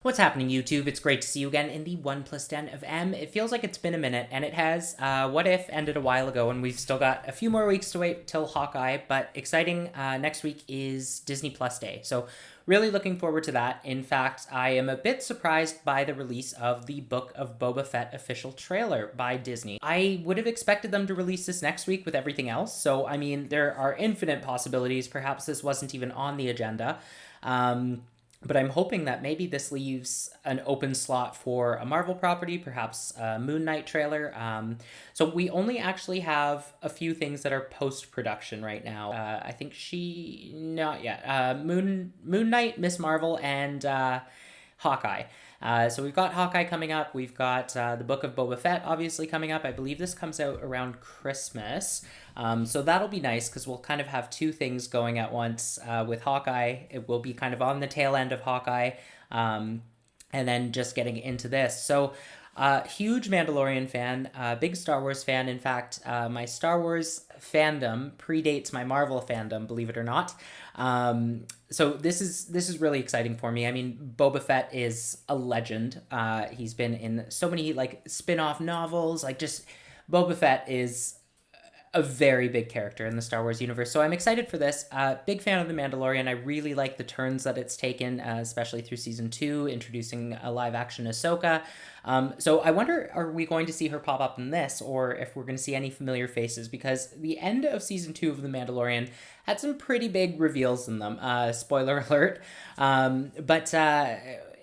What's happening, YouTube? It's great to see you again in the 1 plus 10 of M. It feels like it's been a minute, and it has. What If ended a while ago, and we've still got a few more weeks to wait till Hawkeye, but exciting. Next week is Disney Plus Day, so really looking forward to that. In fact, I am a bit surprised by the release of the Book of Boba Fett official trailer by Disney. I would have expected them to release this next week with everything else, so I mean, there are infinite possibilities. Perhaps this wasn't even on the agenda. But I'm hoping that maybe this leaves an open slot for a Marvel property, perhaps a Moon Knight trailer. So we only actually have a few things that are post-production right now. I think not yet. Moon Knight, Miss Marvel, and Hawkeye. So we've got Hawkeye coming up. We've got the Book of Boba Fett obviously coming up. I believe this comes out around Christmas. So that'll be nice because we'll kind of have two things going at once with Hawkeye. It will be kind of on the tail end of Hawkeye and then just getting into this. So huge Mandalorian fan, big Star Wars fan. In fact, my Star Wars fandom predates my Marvel fandom, believe it or not. So this is really exciting for me. I mean, Boba Fett is a legend. He's been in so many like spin-off novels. Like just Boba Fett is a very big character in the Star Wars universe. So I'm excited for this. Big fan of The Mandalorian. I really like the turns that it's taken, especially through season 2, introducing a live action Ahsoka. So I wonder, are we going to see her pop up in this, or if we're going to see any familiar faces? Because the end of season 2 of The Mandalorian had some pretty big reveals in them. Spoiler alert. But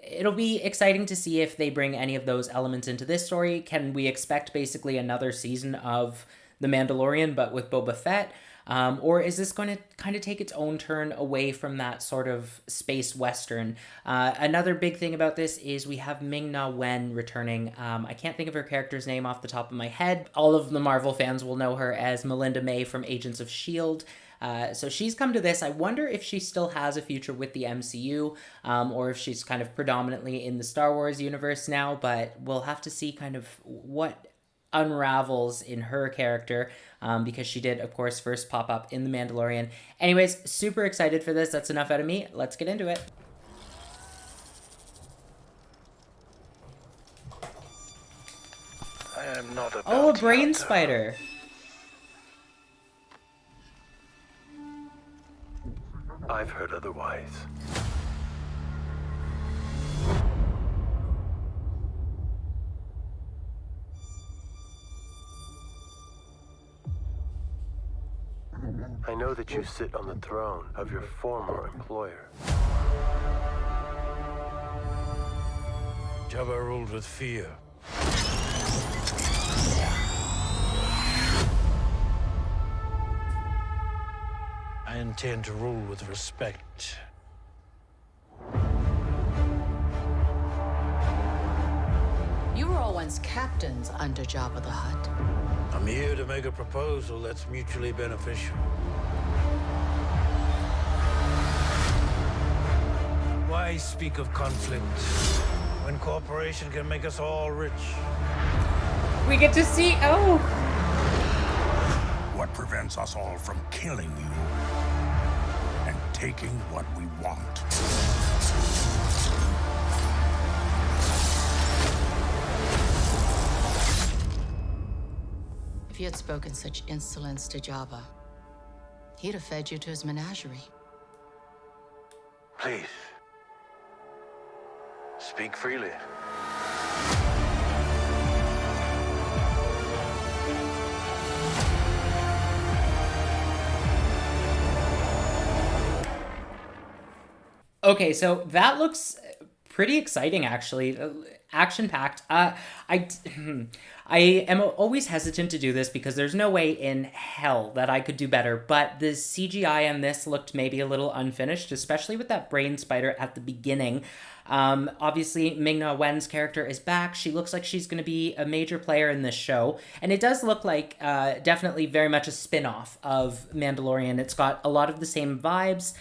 it'll be exciting to see if they bring any of those elements into this story. Can we expect basically another season of The Mandalorian, but with Boba Fett? Or is this going to kind of take its own turn away from that sort of space western? Another big thing about this is we have Ming-Na Wen returning. I can't think of her character's name off the top of my head. All of the Marvel fans will know her as Melinda May from Agents of S.H.I.E.L.D. So she's come to this. I wonder if she still has a future with the MCU, or if she's kind of predominantly in the Star Wars universe now, but we'll have to see kind of what unravels in her character, because she did, of course, first pop up in The Mandalorian. Anyways, super excited for this. That's enough out of me. Let's get into it. I am not a Oh, a brain spider. I've heard otherwise. I know that you sit on the throne of your former employer. Jabba ruled with fear. I intend to rule with respect. You were all once captains under Jabba the Hutt. I'm here to make a proposal that's mutually beneficial. Why speak of conflict when cooperation can make us all rich? We get to see, oh. What prevents us all from killing you and taking what we want? If you had spoken such insolence to Jabba, he'd have fed you to his menagerie. Please. Speak freely. Okay, so that looks pretty exciting, actually. Action-packed. I am always hesitant to do this because there's no way in hell that I could do better, but the CGI on this looked maybe a little unfinished, especially with that brain spider at the beginning. Obviously, Ming-Na Wen's character is back. She looks like she's going to be a major player in this show, and it does look like definitely very much a spin-off of Mandalorian. It's got a lot of the same vibes.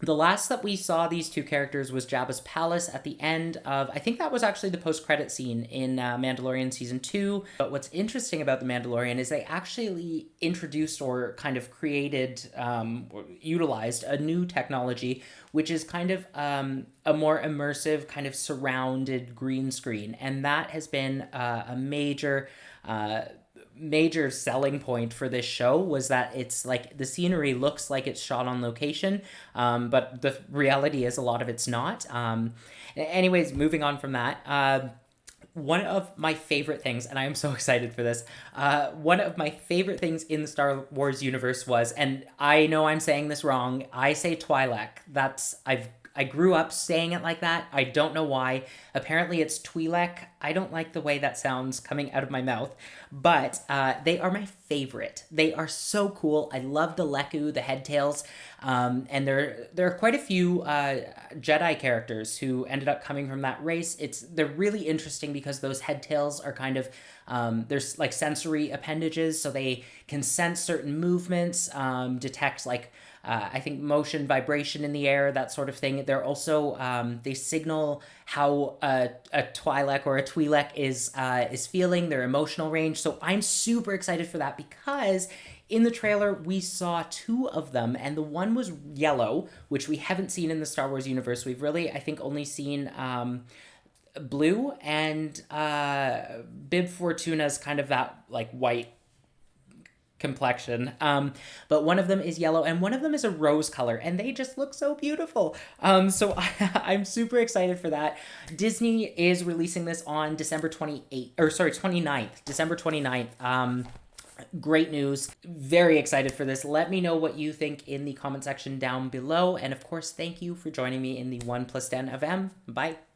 The last that we saw these two characters was Jabba's palace at the end of, I think that was actually the post-credit scene in Mandalorian Season 2. But what's interesting about The Mandalorian is they actually introduced or kind of created, or utilized a new technology, which is kind of a more immersive, kind of surrounded green screen. And that has been a major selling point for this show, was that it's like the scenery looks like it's shot on location, but the reality is a lot of it's not. Anyways, moving on from that, one of my favorite things, and I am so excited for this, one of my favorite things in the Star Wars universe was, and I know I'm saying this wrong, I say Twi'lek. I grew up saying it like that. I don't know why. Apparently it's Twi'lek. I don't like the way that sounds coming out of my mouth, but they are my favorite. They are so cool. I love the Leku, the headtails, and there are quite a few Jedi characters who ended up coming from that race. They're really interesting because those headtails are kind of there's like sensory appendages, so they can sense certain movements, detect like I think motion, vibration in the air, that sort of thing. They're also they signal how a Twi'lek or a Twi'lek is feeling, their emotional range. So I'm super excited for that because in the trailer we saw two of them, and the one was yellow, which we haven't seen in the Star Wars universe. We've really, I think, only seen blue, and Bib Fortuna's kind of that like white complexion, but one of them is yellow and one of them is a rose color, and they just look so beautiful. So I'm super excited for that. Disney is releasing this on December 29th, December 29th. Great news. Very excited for this. Let me know what you think in the comment section down below, and of course, thank you for joining me in the 1+10 of M. Bye.